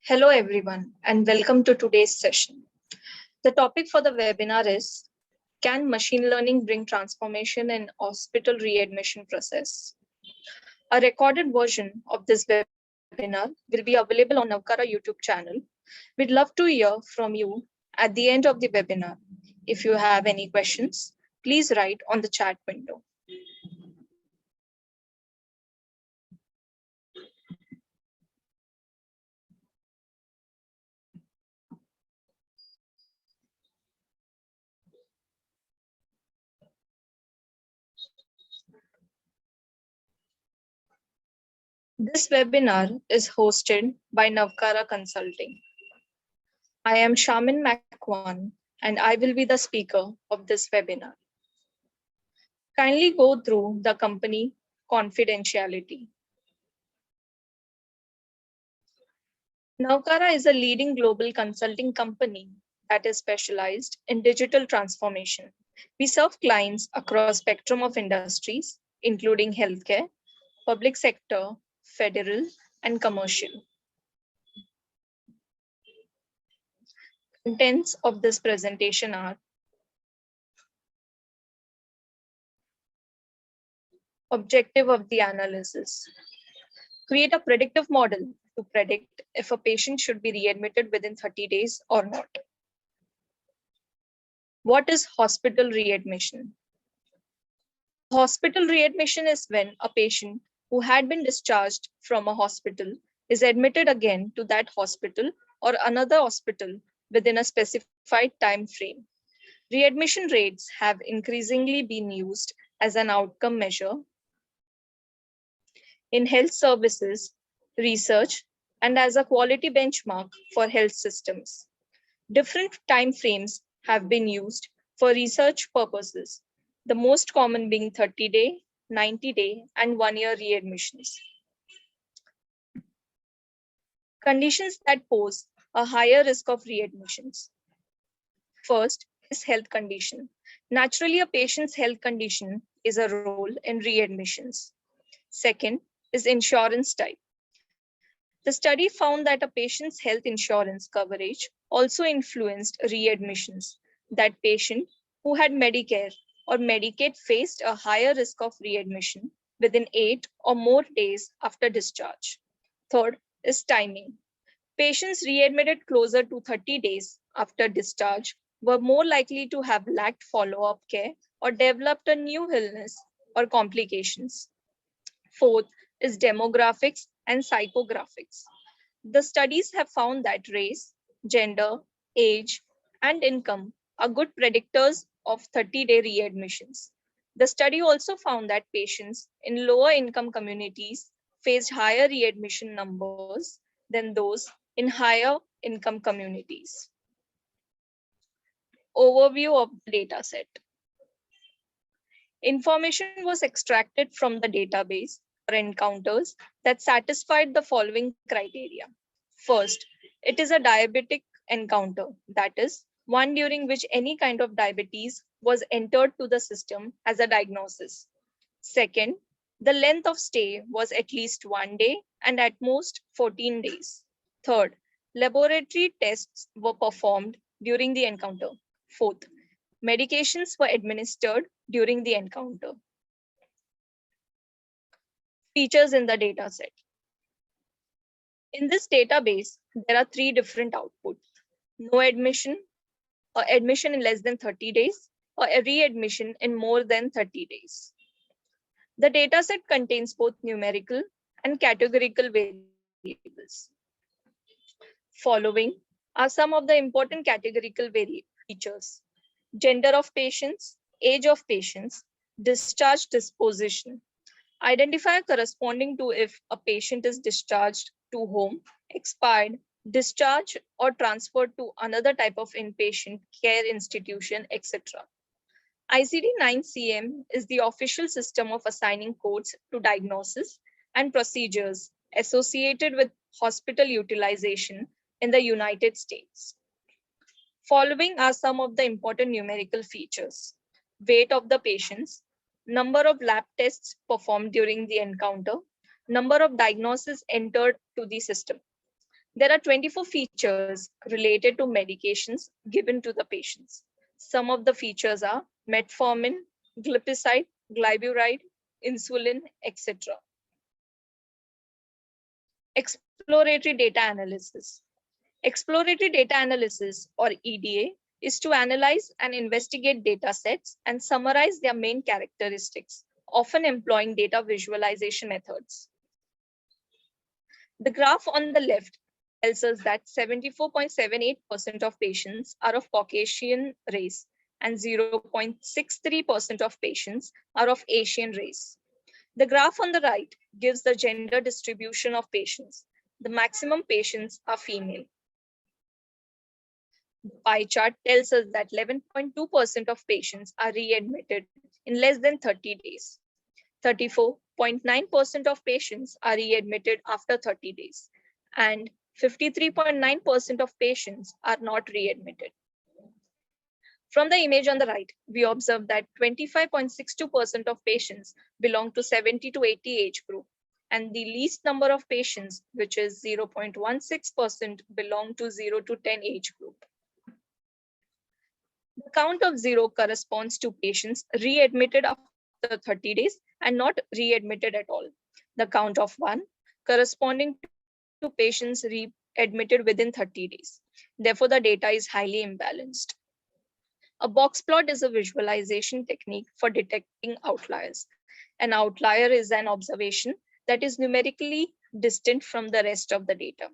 Hello everyone and welcome to today's session. The topic for the webinar is Can machine learning bring transformation in hospital readmission process? A recorded version of this webinar will be available on Navkara YouTube channel. We'd love to hear from you at the end of the webinar. If you have any questions, please write on the chat window. This webinar is hosted by Navkara Consulting. I am Shamin Makwan and I will be the speaker of this webinar. Kindly go through the company confidentiality. Navkara is a leading global consulting company that is specialized in digital transformation. We serve clients across spectrum of industries, including healthcare, public sector, federal, and commercial. Contents of this presentation are objective of the analysis. Create a predictive model to predict if a patient should be readmitted within 30 days or not. What is hospital readmission? Hospital readmission is when a patient who had been discharged from a hospital is admitted again to that hospital or another hospital within a specified time frame. Readmission rates have increasingly been used as an outcome measure in health services, research, and as a quality benchmark for health systems. Different time frames have been used for research purposes, the most common being 30-day, 90-day, and 1-year readmissions. Conditions that pose a higher risk of readmissions. First is health condition. Naturally, a patient's health condition is a role in readmissions. Second is insurance type. The study found that a patient's health insurance coverage also influenced readmissions. That patient who had Medicare or Medicaid faced a higher risk of readmission within 8 or more days after discharge. Third is timing. Patients readmitted closer to 30 days after discharge were more likely to have lacked follow-up care or developed a new illness or complications. Fourth is demographics and psychographics. The studies have found that race, gender, age, and income are good predictors of 30-day readmissions. The study also found that patients in lower income communities faced higher readmission numbers than those in higher income communities. Overview of the data set. Information was extracted from the database or encounters that satisfied the following criteria. First, it is a diabetic encounter, that is, one during which any kind of diabetes was entered to the system as a diagnosis. Second, the length of stay was at least 1 day and at most 14 days. Third, laboratory tests were performed during the encounter. Fourth, medications were administered during the encounter. Features in the data set. In this database, there are 3 different outputs: no admission, or admission in less than 30 days, or a readmission in more than 30 days. The dataset contains both numerical and categorical variables. Following are some of the important categorical features: gender of patients, age of patients, discharge disposition, identifier corresponding to if a patient is discharged to home, expired, discharged, or transferred to another type of inpatient care institution, etc. ICD-9-CM is the official system of assigning codes to diagnosis and procedures associated with hospital utilization in the United States. Following are some of the important numerical features: weight of the patients, number of lab tests performed during the encounter, number of diagnoses entered to the system. There are 24 features related to medications given to the patients. Some of the features are metformin, glipizide, glyburide, insulin, etc. Exploratory data analysis. Exploratory data analysis, or EDA, is to analyze and investigate data sets and summarize their main characteristics, often employing data visualization methods. The graph on the left tells us that 74.78% of patients are of Caucasian race and 0.63% of patients are of Asian race. The graph on the right gives the gender distribution of patients. The maximum patients are female. The pie chart tells us that 11.2% of patients are readmitted in less than 30 days. 34.9% of patients are readmitted after 30 days, and 53.9% of patients are not readmitted. From the image on the right, we observe that 25.62% of patients belong to 70 to 80 age group, and the least number of patients, which is 0.16%, belong to 0 to 10 age group. The count of 0 corresponds to patients readmitted after 30 days and not readmitted at all. The count of 1 corresponding to patients readmitted within 30 days. Therefore, the data is highly imbalanced. A box plot is a visualization technique for detecting outliers. An outlier is an observation that is numerically distant from the rest of the data.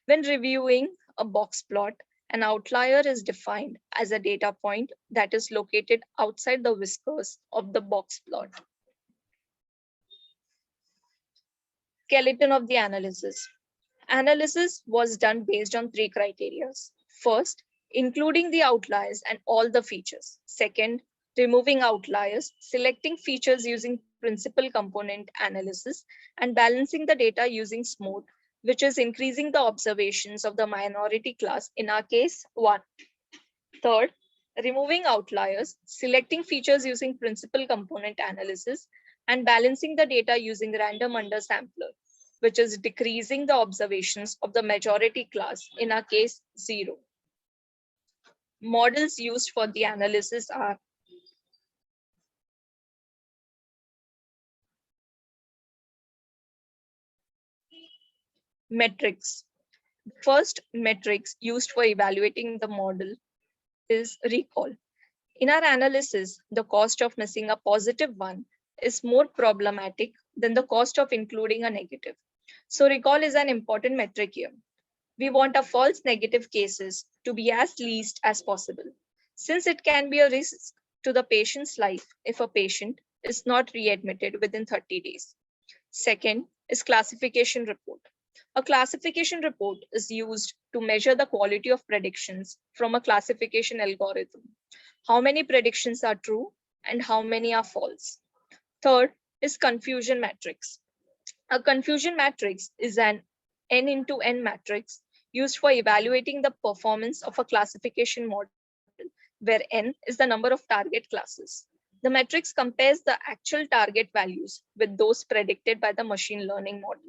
When reviewing a box plot, an outlier is defined as a data point that is located outside the whiskers of the box plot. Skeleton of the analysis. Analysis was done based on 3 criteria. First, including the outliers and all the features. Second, removing outliers, selecting features using principal component analysis, and balancing the data using SMOTE, which is increasing the observations of the minority class, in our case, 1. Third, removing outliers, selecting features using principal component analysis, and balancing the data using random undersampler, which is decreasing the observations of the majority class, in our case, 0. Models used for the analysis are metrics. The first metrics used for evaluating the model is recall. In our analysis, the cost of missing a positive one is more problematic than the cost of including a negative. So recall is an important metric here. We want our false negative cases to be as least as possible, since it can be a risk to the patient's life if a patient is not readmitted within 30 days. Second is classification report. A classification report is used to measure the quality of predictions from a classification algorithm. How many predictions are true and how many are false. Third is confusion matrix. A confusion matrix is an N into N matrix used for evaluating the performance of a classification model, where N is the number of target classes. The matrix compares the actual target values with those predicted by the machine learning model.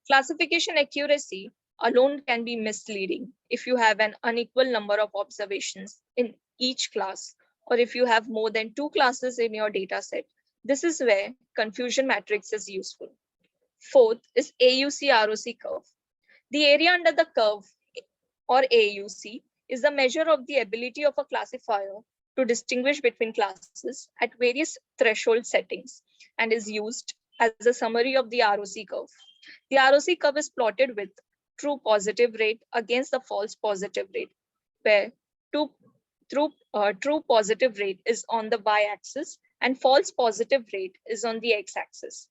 Classification accuracy alone can be misleading if you have an unequal number of observations in each class, or if you have more than 2 classes in your data set. This is where confusion matrix is useful. Fourth is AUC-ROC curve. The area under the curve, or AUC, is the measure of the ability of a classifier to distinguish between classes at various threshold settings and is used as a summary of the ROC curve. The ROC curve is plotted with true positive rate against the false positive rate, where true positive rate is on the y-axis and false positive rate is on the x-axis.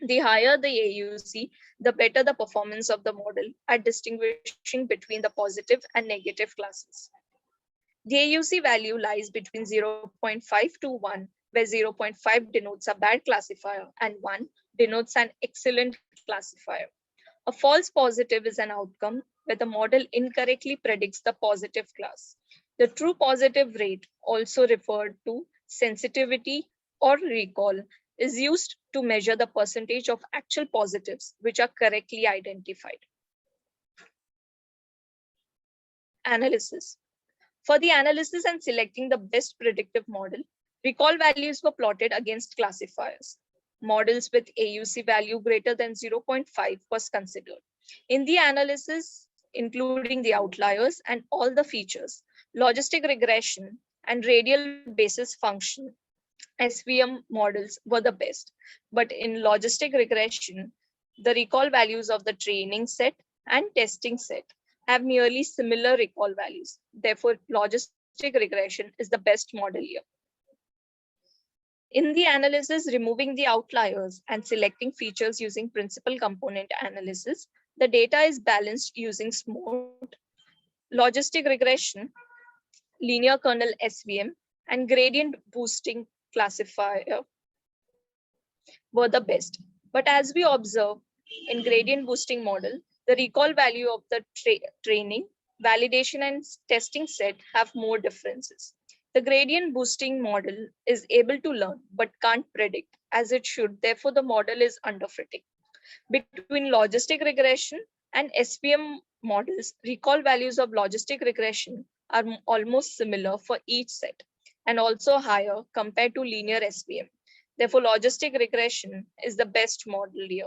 The higher the AUC, the better the performance of the model at distinguishing between the positive and negative classes. The AUC value lies between 0.5 to 1, where 0.5 denotes a bad classifier and 1 denotes an excellent classifier. A false positive is an outcome where the model incorrectly predicts the positive class. The true positive rate, also referred to sensitivity or recall, is used to measure the percentage of actual positives which are correctly identified. Analysis. For the analysis and selecting the best predictive model, recall values were plotted against classifiers. Models with AUC value greater than 0.5 was considered. In the analysis, including the outliers and all the features, logistic regression and radial basis function SVM models were the best. But in logistic regression, the recall values of the training set and testing set have nearly similar recall values. Therefore, logistic regression is the best model here. In the analysis, removing the outliers and selecting features using principal component analysis, the data is balanced using SMORT, logistic regression, linear kernel SVM, and gradient boosting classifier were the best. But as we observe in gradient boosting model, the recall value of the training, validation, and testing set have more differences. The gradient boosting model is able to learn but can't predict as it should. Therefore, the model is underfitting. Between logistic regression and SVM models, recall values of logistic regression are almost similar for each set and also higher compared to linear SVM. Therefore, logistic regression is the best model here.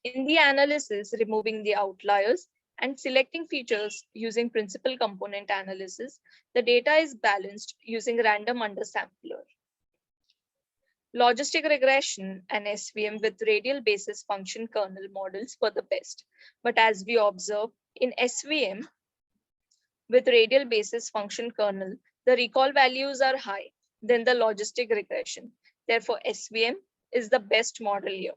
In the analysis, removing the outliers and selecting features using principal component analysis, the data is balanced using random undersampler. Logistic regression and SVM with radial basis function kernel models were the best. But as we observe in SVM with radial basis function kernel, the recall values are high than the logistic regression. Therefore, SVM is the best model here.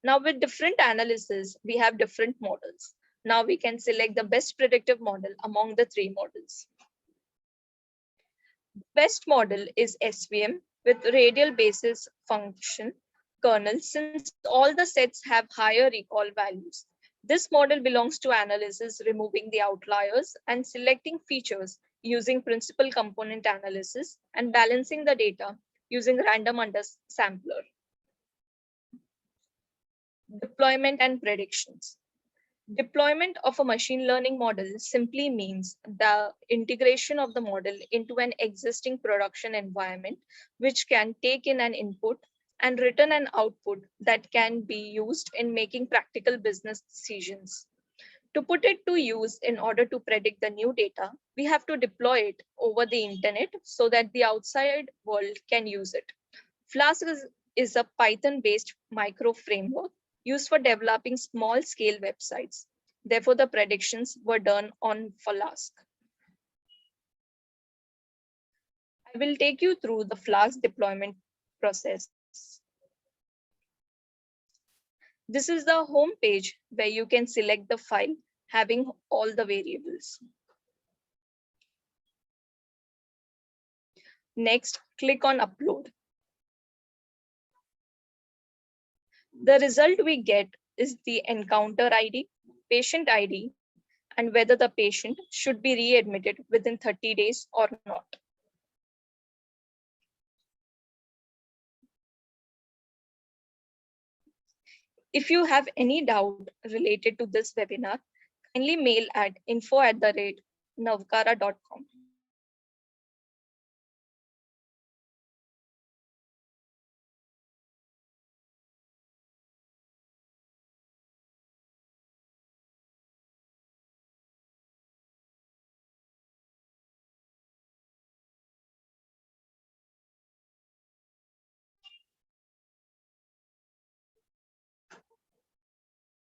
Now with different analysis, we have different models. Now we can select the best predictive model among the three models. Best model is SVM with radial basis function kernel since all the sets have higher recall values. This model belongs to analysis, removing the outliers and selecting features using principal component analysis and balancing the data using random undersampler. Deployment and predictions. Deployment of a machine learning model simply means the integration of the model into an existing production environment, which can take in an input and return an output that can be used in making practical business decisions. To put it to use in order to predict the new data, we have to deploy it over the internet so that the outside world can use it. Flask is a Python-based micro framework used for developing small-scale websites. Therefore, the predictions were done on Flask. I will take you through the Flask deployment process. This is the home page where you can select the file having all the variables. Next, click on Upload. The result we get is the encounter ID, patient ID, and whether the patient should be readmitted within 30 days or not. If you have any doubt related to this webinar, kindly mail at info@navkara.com.